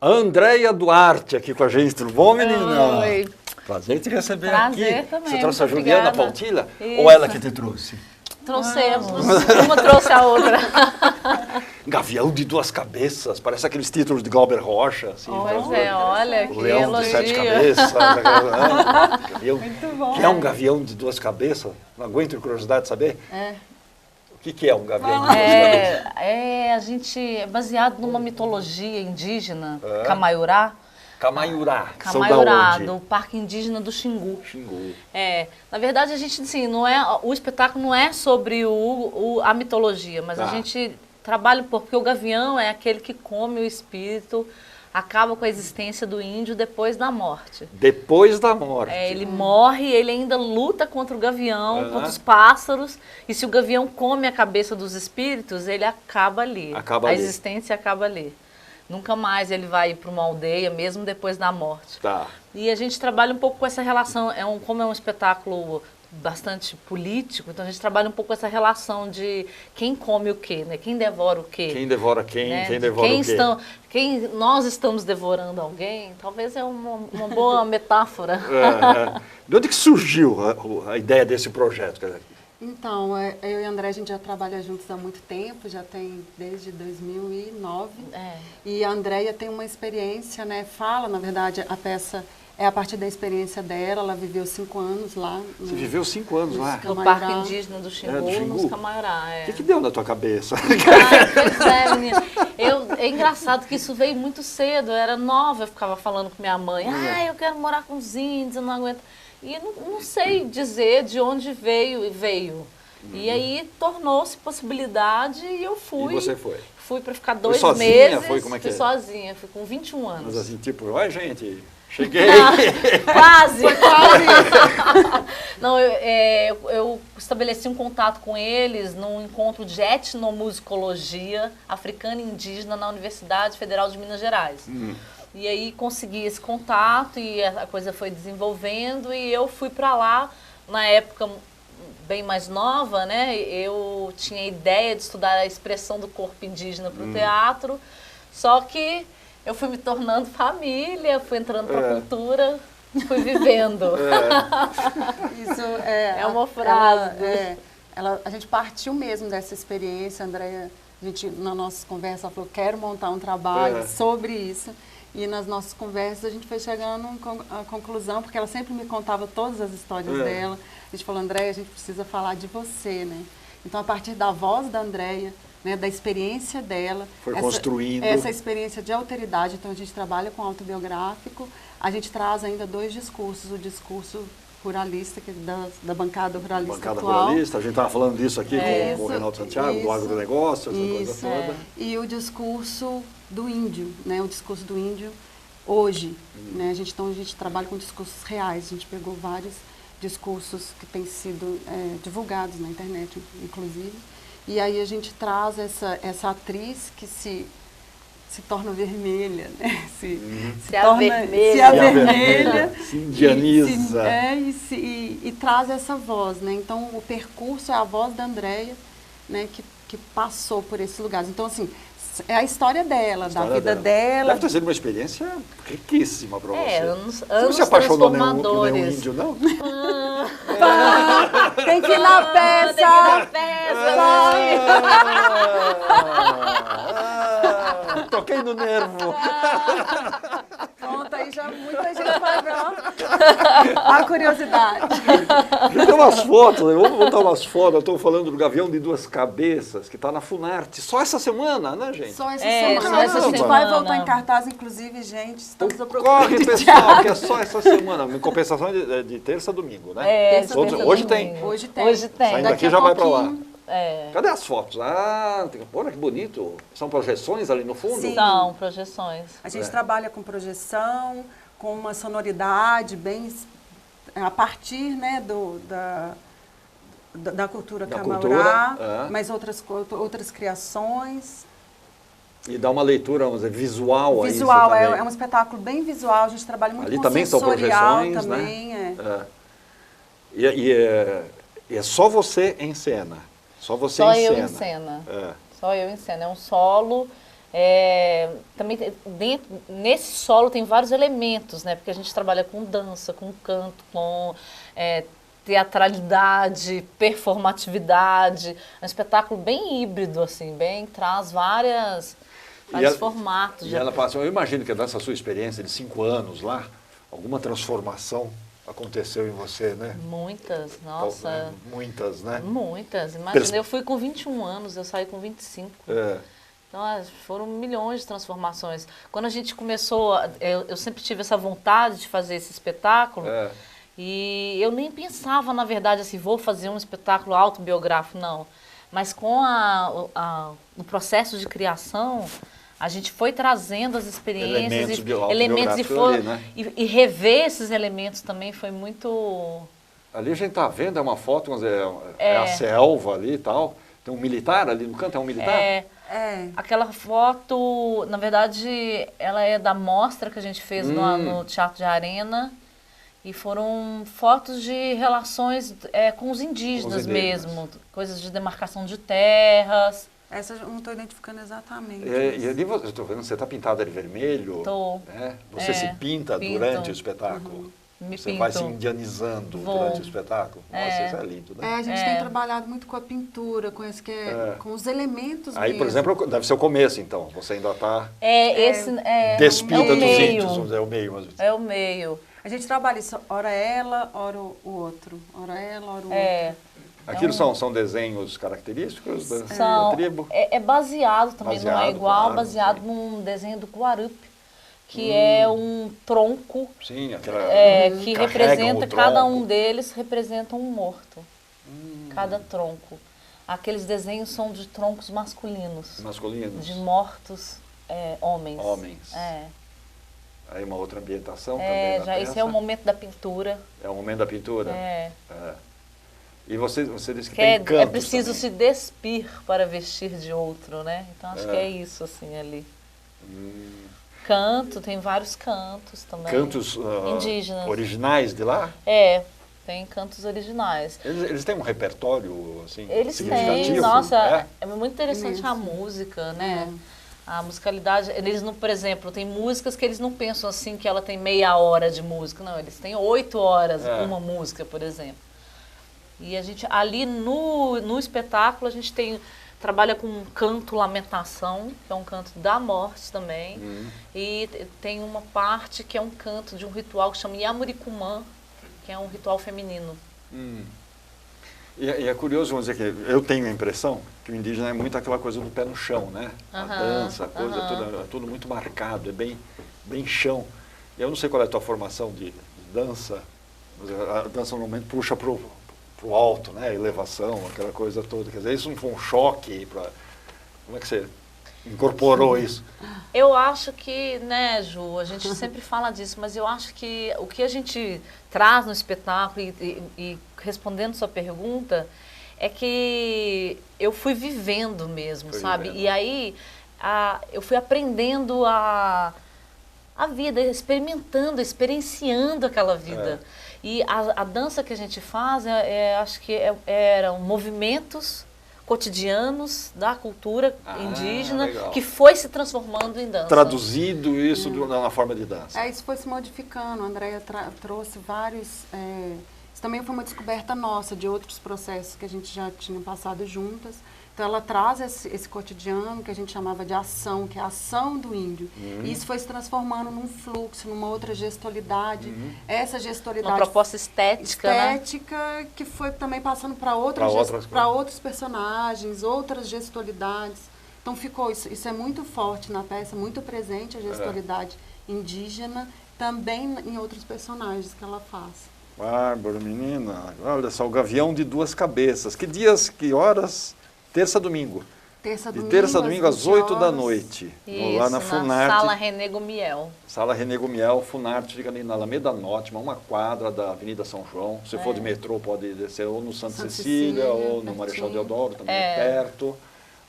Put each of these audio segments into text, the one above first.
A Andréia Duarte aqui com a gente, tudo bom, menina? Oi. Prazer te receber Prazer aqui. também, Você trouxe a muito Juliana obrigada. Pontilha? Isso. Ou ela que te trouxe? Trouxemos. Uma trouxe a outra. Gavião de duas cabeças, parece aqueles títulos de Glauber Rocha. Assim, Pois é, olha, o que leão de sete elogio. cabeças. Gavião. Muito bom. Que é um gavião de duas cabeças? Não aguento curiosidade de saber. É. O que é um gavião de duas cabeças? A gente é baseado numa mitologia indígena, É. Camaiurá. São da Camaiurá, onde? do Parque Indígena do Xingu. Xingu. Na verdade, a gente, assim, o espetáculo não é sobre a mitologia, mas a Tá. gente trabalha porque o gavião é aquele que come o espírito, acaba com a existência do índio depois da morte. Depois da morte. Ele morre, ele ainda luta contra o gavião, Aham. contra os pássaros, e se o gavião come a cabeça dos espíritos, ele acaba ali. Acaba a ali. existência acaba ali. Nunca mais ele vai ir para uma aldeia, mesmo depois da morte. Tá. E a gente trabalha um pouco com essa relação, como é um espetáculo bastante político, então a gente trabalha um pouco com essa relação de quem come o quê, né? Quem devora o quê. Quem devora quem, né? quem devora o quê. Quem nós estamos devorando alguém, talvez é uma boa metáfora. De onde que surgiu a ideia desse projeto? Quer dizer, Então, eu e a André, a gente já trabalha juntos há muito tempo, já tem desde 2009. E a Andréia tem uma experiência, né? Fala, na verdade, a peça é a partir da experiência dela, ela viveu 5 anos lá. Você viveu 5 anos lá? No Camaiurá. Parque Indígena do Xingu, do Xingu? nos Camaiurá. O que deu na tua cabeça? Pois é, menina. É engraçado que isso veio muito cedo, eu era nova, eu ficava falando com minha mãe, eu quero morar com os índios, eu não aguento. E não sei dizer de onde veio. E aí tornou-se possibilidade e eu fui. E você foi? Fui para ficar 2 sozinha? meses. Foi como é que fui é? sozinha, fui com 21 anos. Mas assim, tipo, oi gente, cheguei. Quase! Não, eu estabeleci um contato com eles num encontro de etnomusicologia africana e indígena na Universidade Federal de Minas Gerais. E aí consegui esse contato e a coisa foi desenvolvendo e eu fui para lá, na época bem mais nova, né? Eu tinha a ideia de estudar a expressão do corpo indígena para o teatro, só que eu fui me tornando família, fui entrando para a cultura, fui vivendo. Isso é uma frase. A gente partiu mesmo dessa experiência, Andréia. A gente, na nossa conversa, ela falou, quero montar um trabalho sobre isso. E nas nossas conversas a gente foi chegando à conclusão, porque ela sempre me contava todas as histórias dela. A gente falou, Andréia, a gente precisa falar de você, né? Então, a partir da voz da Andréia, né, da experiência dela, Foi construindo. Essa experiência de alteridade, então a gente trabalha com autobiográfico, a gente traz ainda 2 discursos, o discurso ruralista, que é da bancada ruralista Bancada atual. ruralista, a gente estava falando disso aqui com o Renato Santiago, do agronegócio, essa coisa toda. E o discurso do índio, né? O discurso do índio hoje, né? Então a gente trabalha com discursos reais, a gente pegou vários discursos que têm sido divulgados na internet, inclusive, e aí a gente traz essa atriz que se torna vermelha, né? Se avermelha, se indianiza. E traz essa voz, né? Então, o percurso é a voz da Andréia, né? Que passou por esses lugares. Então, assim, é a história dela, da vida dela. Deve ter sido uma experiência riquíssima para você. Anos Você não se apaixonou nenhum transformadores. índio, não? Tem que ir na peça! Tem que ir na peça! Toquei no nervo. Pronto, aí já muita gente vai ver, ó. A curiosidade. Tem umas fotos, vamos botar umas fotos. Eu estou falando do Gavião de Duas Cabeças, que está na Funarte. Só essa semana, né, gente? Só essa É, semana. só essa A gente semana. vai voltar em cartaz, inclusive, gente. Estamos à procura Corre, de pessoal, teatro. que é só essa semana. Em compensação de terça a domingo, né? Terça, Todos- domingo. hoje tem. Hoje tem. Hoje tem. Saindo Daqui daqui a já vai para lá. pouquinho. Cadê as fotos? Olha que bonito. São projeções ali no fundo? Sim. São projeções. A gente trabalha com projeção, com uma sonoridade bem a partir, né, da cultura Da Camaiurá, cultura, mas outras criações. E dá uma leitura, vamos dizer, visual a isso Visual, também. é um espetáculo bem visual, a gente trabalha muito Ali com também são sensorial projeções, também, né? E é só você em cena. Só você Só em eu cena. em cena. É. Só eu em cena. É um solo Também nesse solo tem vários elementos, né? Porque a gente trabalha com dança, com canto, com teatralidade, performatividade. É um espetáculo bem híbrido, assim, traz vários formatos. E ela fala assim, eu imagino que nessa sua experiência de 5 anos lá, alguma transformação aconteceu em você, né? Muitas, nossa. Muitas, né? Muitas. Imagina, eu fui com 21 anos, eu saí com 25. Então, foram milhões de transformações. Quando a gente começou, eu sempre tive essa vontade de fazer esse espetáculo, e eu nem pensava, na verdade, assim, vou fazer um espetáculo autobiográfico, não. Mas com o processo de criação, a gente foi trazendo as experiências, elementos e rever esses elementos também foi muito... Ali a gente está vendo, é uma foto, mas é a selva ali e tal. Tem um militar ali no canto, é um militar? Aquela foto, na verdade, ela é da mostra que a gente fez no Teatro de Arena. E foram fotos de relações com os indígenas mesmo, coisas de demarcação de terras. Essa eu não estou identificando exatamente. E ali eu estou vendo, você está pintada de vermelho. Estou. Você se pinta durante o espetáculo? Você vai se indianizando durante o espetáculo? Nossa, isso é lindo, né? A gente tem trabalhado muito com a pintura, com os elementos Aí, mesmo. por exemplo, deve ser o começo, então. Você ainda está despida dos índios, vamos dizer, é o meio. É o meio. A gente trabalha isso, ora ela, ora o outro. Ora ela, ora o outro. Aquilo são desenhos característicos da tribo? É baseado também, não é igual, baseado num desenho do Guarupi, que é um tronco. Sim, que representa, cada um deles representa um morto. Cada tronco. Aqueles desenhos são de troncos masculinos. Masculinos. De mortos homens. Homens. Aí uma outra ambientação também na peça. Esse é o momento da pintura. É o momento da pintura? E você disse que tem cantos É preciso também. se despir para vestir de outro, né? Então acho que é isso, assim, ali. Canto, tem vários cantos também. Cantos indígenas. Originais de lá? Tem cantos originais. Eles têm um repertório, assim, Eles significativo? têm, nossa, é muito interessante a música, né? É. A musicalidade, eles não, por exemplo, tem músicas que eles não pensam assim que ela tem meia hora de música, não, eles têm 8 horas uma música, por exemplo. E a gente, ali no espetáculo, a gente trabalha com um canto lamentação, que é um canto da morte também, e tem uma parte que é um canto de um ritual que chama Yamuricumã, que é um ritual feminino. E é curioso, vamos dizer que eu tenho a impressão que o indígena é muito aquela coisa do pé no chão, né? A dança, a coisa, tudo muito marcado, é bem chão. E eu não sei qual é a tua formação de dança, mas a dança normalmente puxa pro alto, né? A elevação, aquela coisa toda. Quer dizer, isso não foi um choque como é que você incorporou isso? Eu acho que, né, Ju, a gente sempre fala disso, mas eu acho que o que a gente traz no espetáculo e respondendo sua pergunta, é que eu fui vivendo mesmo, sabe? E aí eu fui aprendendo a vida, experienciando aquela vida. E a dança que a gente faz, acho que eram movimentos cotidianos da cultura indígena que foi se transformando em dança. Traduzido isso na forma de dança. Isso foi se modificando. A Andréia trouxe vários... isso também foi uma descoberta nossa, de outros processos que a gente já tinha passado juntas. Então, ela traz esse cotidiano que a gente chamava de ação, que é a ação do índio. E isso foi se transformando num fluxo, numa outra gestualidade. Essa gestualidade... Uma proposta estética, né? Que foi também passando para outros personagens, outras gestualidades. Então, ficou isso é muito forte na peça, muito presente a gestualidade indígena, também em outros personagens que ela faz. Bárbaro, menina. Olha só, o Gavião de Duas Cabeças. Que dias, que horas... Terça, domingo. De terça a domingo às 8 da noite. Isso, lá na Funarte. Sala René Gumiel. Sala René Gumiel, Funarte, fica ali na Alameda Norte, uma quadra da Avenida São João. Se for de metrô, pode descer ou no Santa Cecília ou no Marechal Deodoro, também perto.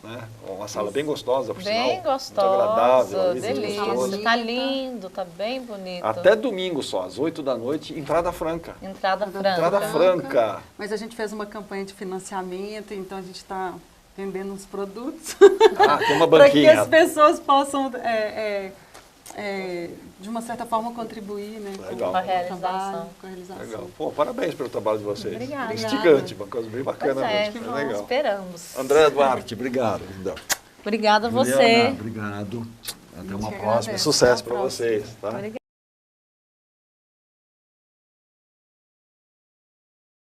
Né? Uma sala bem gostosa, por sinal. Bem gostosa, muito agradável. Delícia, tá lindo, tá bem bonito. Até domingo só, às 8 da noite, entrada franca. Entrada franca. Entrada franca. Mas a gente fez uma campanha de financiamento, então a gente está vendendo uns produtos. Ah, tem uma Para que banquinha. as pessoas possam, de uma certa forma, contribuir, né, Legal. Com a o realização. trabalho, com a realização. Legal. Pô, parabéns pelo trabalho de vocês. Obrigada. Instigante, uma coisa bem Pois bacana é, mesmo. nós Legal. esperamos. André Duarte, obrigado. Obrigada a Juliana, você. obrigado. Até Eu uma que próxima. agradeço. Sucesso Até a para próxima. vocês. Tá? Obrigada.